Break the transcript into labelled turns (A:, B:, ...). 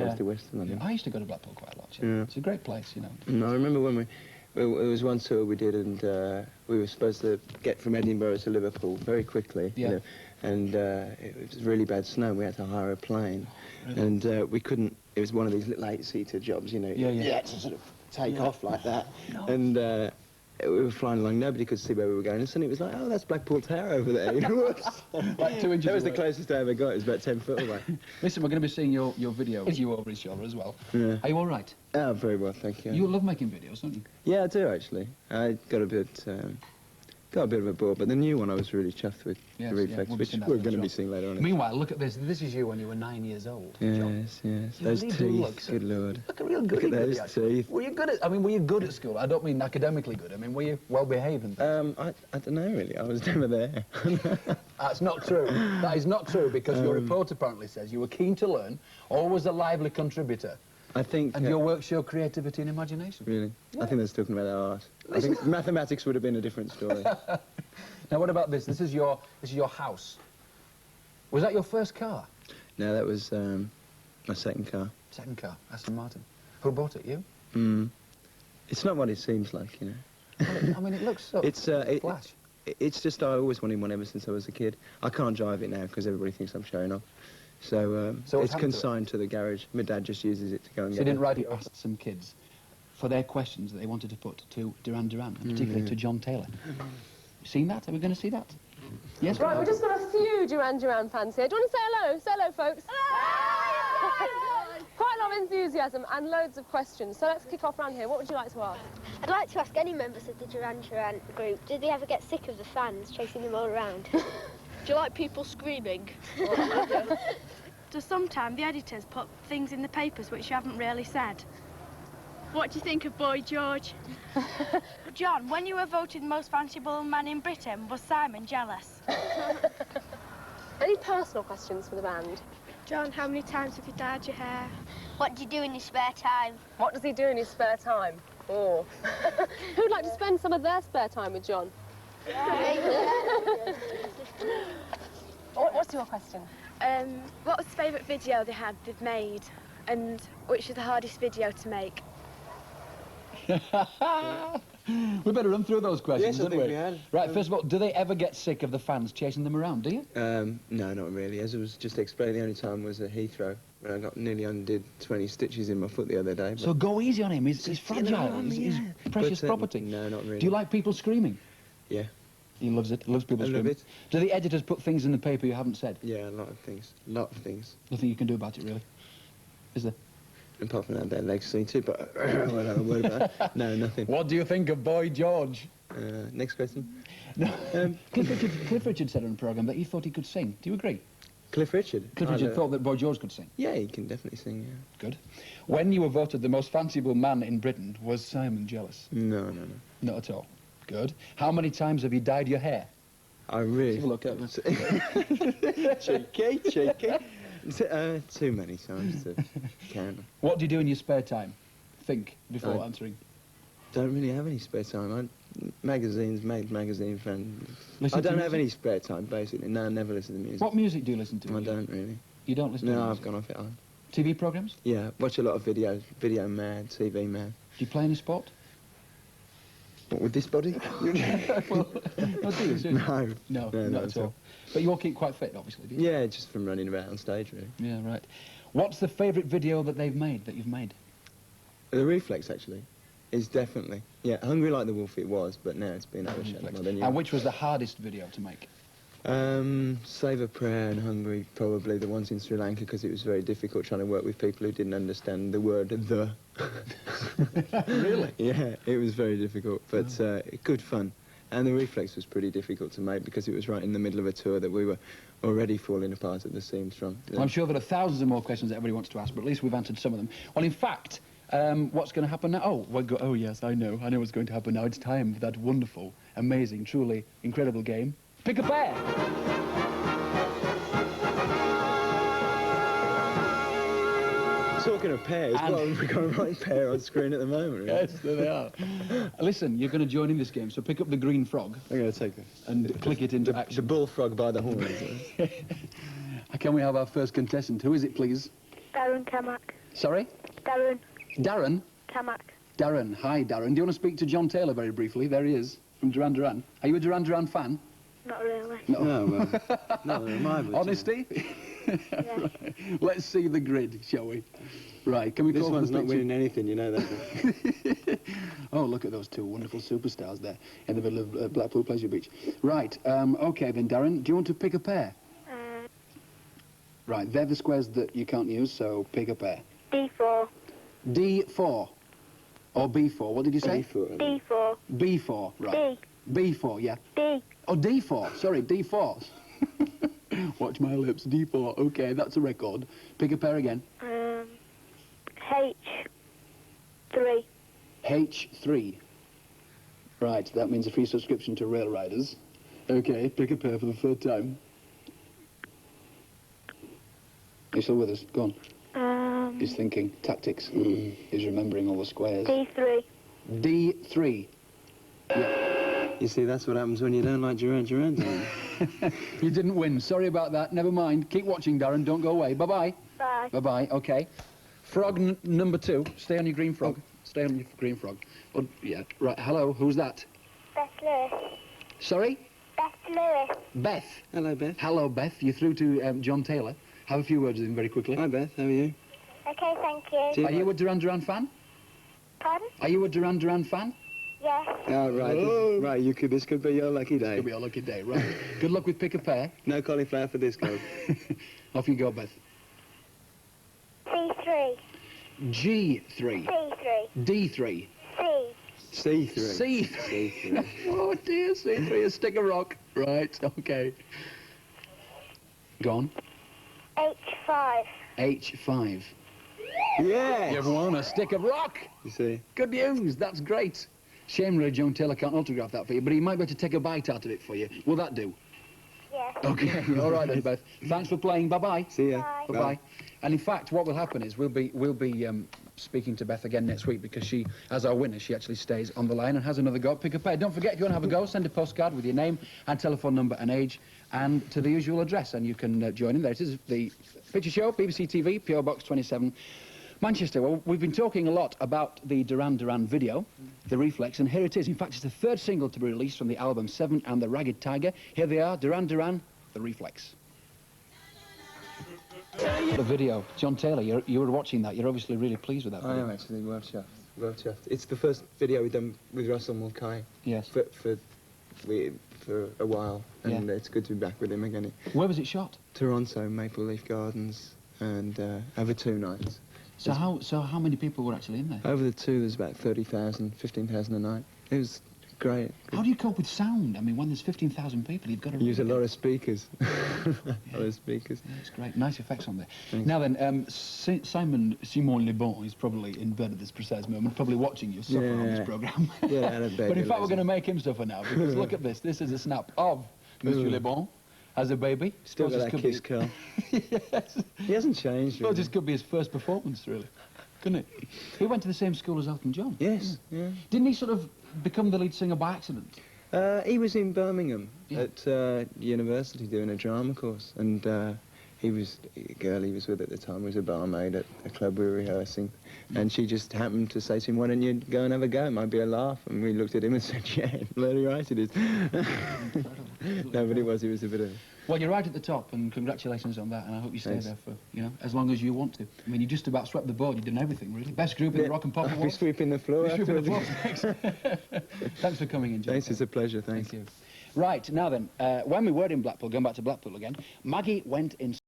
A: close to Western London.
B: Yeah. I used to go to Blackpool quite a lot.
A: Yeah.
B: It's a great place, you know.
A: And I remember when it was one tour we did, and we were supposed to get from Edinburgh to Liverpool very quickly.
B: Yeah.
A: You know, and it was really bad snow. We had to hire a plane,
B: Really?
A: and we couldn't. It was one of these little 8-seater jobs, you know.
B: Yeah, yeah.
A: You had to sort of take off like that,
B: No.
A: and we were flying along. Nobody could see where we were going, and suddenly it was like, oh, that's Blackpool Tower over there. You know,
B: Like 2 inches
A: that was the
B: away.
A: closest I ever got. It was about 10 foot away.
B: Listen, we're going to be seeing your video with you over his shoulder as well.
A: Yeah.
B: Are you all right?
A: Oh, very well, thank you.
B: You love making videos, don't you?
A: Yeah, I do actually. I got a bit of a bore, but the new one I was really chuffed with.
B: Yes,
A: the reflex,
B: we'll be
A: which
B: seeing that
A: we're
B: later
A: going to be
B: on.
A: seeing later on.
B: Meanwhile, look at this. This is you when you were 9 years old, John.
A: Yes, yes.
B: You
A: Those
B: really do look
A: teeth,
B: so-
A: good lord.
B: Look a real
A: Look
B: goody
A: at those
B: goody, actually.
A: teeth.
B: Were you good at? I mean, were you good at school? I don't mean academically good. I mean, were you well behaved and things?
A: I don't know really. I was never there.
B: That's not true. That is not true because your report apparently says you were keen to learn, always a lively contributor,
A: I think.
B: and your work show creativity and imagination.
A: Really?
B: Yeah.
A: I think that's talking about art. I think mathematics would have been a different story.
B: Now, what about this? This is your house. Was that your first car?
A: No, that was my second car.
B: Second car, Aston Martin. Who bought it? You?
A: It's not what it seems like, you know.
B: I mean, it looks so flash.
A: It's just I always wanted one ever since I was a kid. I can't drive it now because everybody thinks I'm showing off. So,
B: So what
A: it's
B: happened to it?
A: consigned to the garage. My dad just uses it to go and
B: So
A: get
B: you didn't
A: it.
B: write it off some kids for their questions that they wanted to put to Duran, and particularly to John Taylor. Seen that? Are we going to see that? Yes.
C: Right, we've just got a few Duran fans here. Do you want to say hello? Say hello, folks. Quite a lot of enthusiasm and loads of questions. So let's kick off round here. What would you like to ask?
D: I'd like to ask any members of the Duran group, did they ever get sick of the fans chasing them all around?
E: Do you like people screaming?
F: So sometimes the editors put things in the papers which you haven't really said. What do you think of Boy George? John, when you were voted most fanciable man in Britain, was Simon jealous?
C: Any personal questions for the band?
F: John, how many times have you dyed your hair?
D: What do you do in your spare time?
C: What does he do in his spare time? Oh. Who'd like to spend some of their spare time with John? What's your question?
F: What was the favourite video they've made, and which is the hardest video to make?
B: We better run through those questions,
A: Yes, I
B: don't
A: think we had.
B: Right, first of all, do they ever get sick of the fans chasing them around, do you?
A: No, not really. As I was just explaining, the only time was at Heathrow when I got nearly undid 20 stitches in my foot the other day.
B: So go easy on him. He's fragile. He's precious
A: But,
B: property.
A: No, not really.
B: Do you like people screaming?
A: Yeah.
B: He loves it. He loves people
A: I love
B: screaming.
A: it.
B: Do the editors put things in the paper you haven't said?
A: Yeah, a lot of things. A lot of things.
B: Nothing you can do about it, really. Is there?
A: Apart from that, their legs seem too, but I don't have a word about it. No, nothing.
B: What do you think of Boy George?
A: Next question.
B: No. Cliff Richard said on the programme that he thought he could sing. Do you agree?
A: Cliff Richard.
B: Cliff Richard thought that Boy George could sing.
A: Yeah, he can definitely sing, yeah.
B: Good. When you were voted the most fanciable man in Britain, was Simon jealous?
A: No.
B: Not at all. Good. How many times have you dyed your hair?
A: I really...
B: Have a look at it.
A: cheeky. Too many times to count.
B: What do you do in your spare time? Think before
A: I-
B: answering.
A: Don't really have any spare time. Magazine fan.
B: Listen
A: I
B: to
A: don't have
B: music?
A: any spare time, basically. No, I never listen to music.
B: What music do you listen to?
A: I don't really.
B: You don't listen to
A: No,
B: music?
A: I've gone off it on.
B: TV programmes?
A: Yeah, watch a lot of videos. Video mad, TV mad.
B: Do you play any sport?
A: What, with this body?
B: Well, no, do you? Seriously?
A: No,
B: not at all. But you all keep quite fit, obviously, do you?
A: Yeah, just from running about on stage, really.
B: Yeah, right. What's the favourite video that you've made?
A: The reflex, actually, is definitely... Yeah, Hungry Like the Wolf it was, but now it's been overshadowed by the new
B: And which was the hardest video to make?
A: Save a Prayer and Hungry, probably the ones in Sri Lanka, because it was very difficult trying to work with people who didn't understand the word the.
B: Really?
A: Yeah, it was very difficult, but good fun. And the reflex was pretty difficult to make because it was right in the middle of a tour that we were already falling apart at the seams from.
B: Well, I'm sure there are thousands of more questions that everybody wants to ask, but at least we've answered some of them. Well, in fact, what's going to happen now? Oh, yes, I know what's going to happen now. It's time for that wonderful, amazing, truly incredible game. Pick a pair!
A: Talking of pairs, well, we've got a right pair on screen at the moment. Really.
B: Yes, there they are. Listen, you're going to join in this game, so pick up the green frog
A: I'm going to take it.
B: and click it into
A: The
B: action.
A: bullfrog by the horns.
B: Can we have our first contestant? Who is it, please?
F: Darren Kamak.
B: Sorry?
D: Darren.
B: Darren?
D: Tamak.
B: Darren. Hi, Darren. Do you want to speak to John Taylor very briefly? There he is, from Duran Duran. Are you a Duran Duran fan?
D: Not really.
B: No.
A: No, no, am I, but,
B: Honesty?
D: Yeah.
B: Right. Let's see the grid, shall we? Right, can we
A: This
B: call for
A: one's
B: the
A: not
B: picture?
A: winning anything, you know that.
B: Oh, look at those two wonderful superstars there in the middle of Blackpool Pleasure Beach. Right, OK then, Darren, do you want to pick a pair? Right, they're the squares that you can't use, so pick a pair.
D: D4.
B: D4. Or B4, what did you say?
D: D4.
B: B4, right.
D: D.
B: B4, yeah.
D: D.
B: Oh, D4, sorry, D4. Watch my lips, D4, OK, that's a record. Pick a pair again.
D: H3.
B: H3. Right, that means a free subscription to Rail Riders. OK, pick a pair for the third time. Are you still with us? Go on. He's thinking. Tactics. He's remembering all the squares.
D: D3.
B: D3.
A: You see, that's what happens when you don't like Duran Duran, don't you?
B: You didn't win. Sorry about that. Never mind. Keep watching, Darren. Don't go away. Bye-bye.
D: Bye.
B: Bye-bye. OK. Frog number 2. Stay on your green frog. Stay on your green frog. Oh, yeah. Right. Hello. Who's that?
D: Beth Lewis.
B: Sorry?
D: Beth Lewis.
B: Beth.
A: Hello, Beth.
B: Hello, Beth. You're through to John Taylor. Have a few words with him very quickly.
A: Hi, Beth. How are you?
D: Okay, thank you.
B: Are you a Duran Duran fan?
D: Pardon?
B: Are you a Duran Duran fan?
D: Yes.
A: Oh, right.
B: Oh.
A: Right, this could be your lucky day.
B: It'll be a lucky day, right. Good luck with pick a pair.
A: No cauliflower for this girl.
B: Off you go, Beth.
D: C3.
B: G3.
D: C3.
B: D3.
D: C.
A: C3.
B: C3.
A: C3.
B: Oh dear, C3, a stick of rock. Right, okay. Go on.
D: H5.
B: H5.
A: Yeah.
B: You've won a stick of rock.
A: You see?
B: Good news, that's great. Shame Ray John Taylor can't autograph that for you, but he might be able to take a bite out of it for you. Will that do?
D: Yes.
B: Okay, all right then, Beth. Thanks for playing. Bye-bye.
A: See ya.
D: Bye.
B: Bye-bye. And in fact, what will happen is we'll be speaking to Beth again next week because she, as our winner, she actually stays on the line and has another go. Pick a pair. Don't forget, if you want to have a go, send a postcard with your name and telephone number and age and to the usual address, and you can join in. There it is, the Picture Show, BBC TV, PO Box 27, Manchester. Well, we've been talking a lot about the Duran Duran video, The Reflex, and here it is. In fact, it's the third single to be released from the album Seven and the Ragged Tiger. Here they are, Duran Duran, The Reflex. The video, John Taylor, you were watching that. You're obviously really pleased with that
A: I
B: video.
A: am actually well chuffed. Well chuffed. It's the first video we've done with Russell Mulcahy
B: Yes.
A: for a while, and
B: Yeah.
A: it's good to be back with him again.
B: Where was it shot?
A: Toronto, Maple Leaf Gardens, and over 2 nights.
B: So how many people were actually in there?
A: Over the 2, there's about 30,000, 15,000 a night. It was great.
B: How do you cope with sound? I mean, when there's 15,000 people, you've got to
A: Use a lot of speakers. A lot of speakers.
B: Yeah, it's great. Nice effects on there.
A: Thanks.
B: Now then, Simon Le Bon is probably in bed at this precise moment, probably watching you suffer on this
A: Yeah.
B: programme.
A: Get out of bed,
B: But in
A: you
B: fact, we're
A: lazy.
B: going to make him suffer now, because look at this. This is a snap of Monsieur Le Bon as a baby.
A: Still
B: Suppose
A: got
B: this
A: that
B: could
A: kiss
B: be-
A: curl.
B: Yes.
A: He hasn't changed,
B: Well,
A: really.
B: this could be his first performance, really. Couldn't it? He went to the same school as Elton John.
A: Yes, yeah.
B: Didn't he sort of become the lead singer by accident?
A: He was in Birmingham
B: Yeah.
A: at university doing a drama course, and the girl he was with at the time was a barmaid at a club we were rehearsing, and she just happened to say to him, "Why don't you go and have a go? It might be a laugh." And we looked at him and said, "Yeah, bloody right it is." No, but it was a bit of...
B: Well, you're right at the top, and congratulations on that, and I hope you stay
A: Thanks.
B: there for, as long as you want to. I mean, you just about swept the board. You've done everything, really. Best group in the rock and pop
A: I'll be
B: awards.
A: sweeping the floor
B: Best group in the
A: afterwards.
B: floor. Thanks. Thanks for coming in, John.
A: Thanks, it's a pleasure, thanks.
B: Thank you. Right, now then, when we were in Blackpool, going back to Blackpool again, Maggie went in